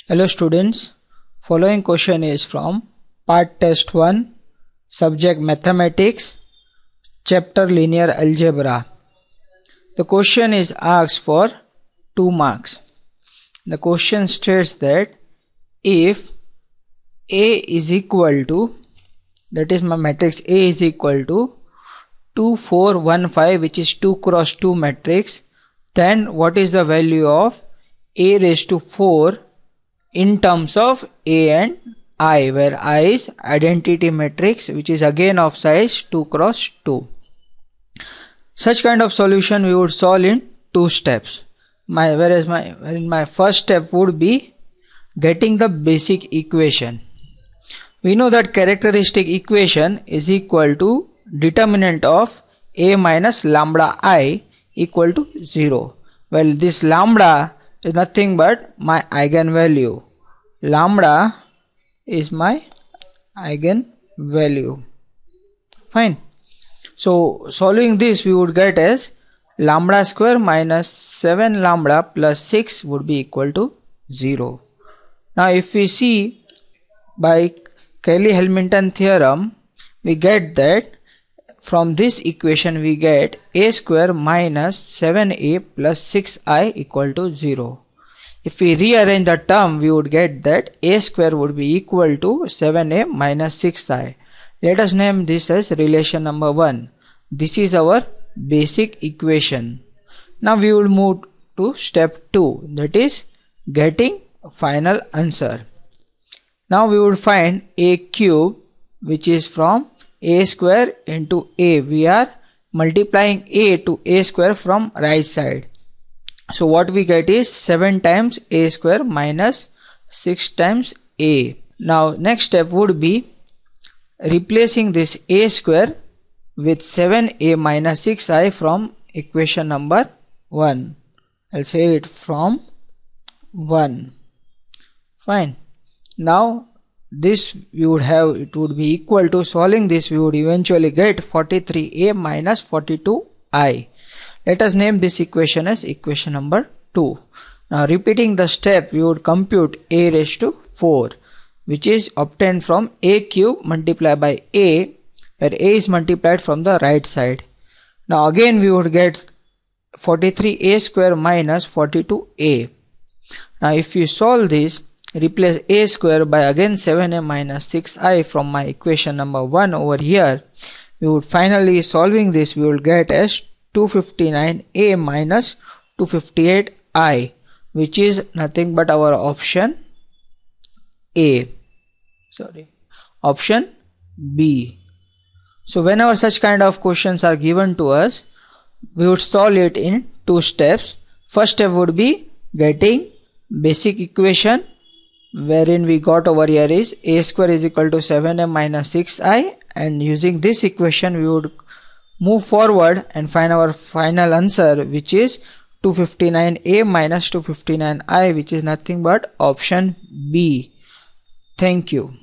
Hello students, following question is from part test 1, subject mathematics, chapter linear algebra. The question is asked for 2 marks. The question states that if A is equal to, that is my matrix A is equal to 2 4 1 5, which is 2 cross 2 matrix, then what is the value of A raised to 4 in terms of A and I, where I is identity matrix, which is again of size 2 cross 2. Such kind of solution we would solve in 2 steps. Whereas my first step would be getting the basic equation. We know that characteristic equation is equal to determinant of A minus lambda I equal to 0. Well, this lambda is nothing but my eigenvalue. Lambda is my eigenvalue. Fine. So solving this, we would get as lambda square minus 7 lambda plus 6 would be equal to 0. Now if we see by Cayley-Hamilton theorem, we get that from this equation we get a square minus 7a plus 6i equal to 0. If we rearrange the term, we would get that a square would be equal to 7a minus 6i. Let us name this as relation number 1. This is our basic equation. Now we will move to step 2, that is getting final answer. Now we would find a cube, which is from a square into a. We are multiplying a to a square from right side. So what we get is 7 times a square minus 6 times a. Now next step would be replacing this a square with 7a minus 6i from equation number 1. I'll say it from 1. Fine. Now this we would have, it would be equal to, solving this we would eventually get 43a minus 42i. Let us name this equation as equation number 2. Now repeating the step, we would compute a raised to 4, which is obtained from a cube multiplied by a, where a is multiplied from the right side. Now again we would get 43a square minus 42a. Now if you solve this, replace a square by again 7a minus 6i from my equation number 1 over here, we would finally, solving this, we will get as 259a minus 258i, which is nothing but our option A. Option B. So whenever such kind of questions are given to us, we would solve it in 2 steps. First step would be getting basic equation, wherein we got over here is a square is equal to 7a minus 6i, and using this equation we would move forward and find our final answer, which is 259a minus 259i, which is nothing but option B. Thank you.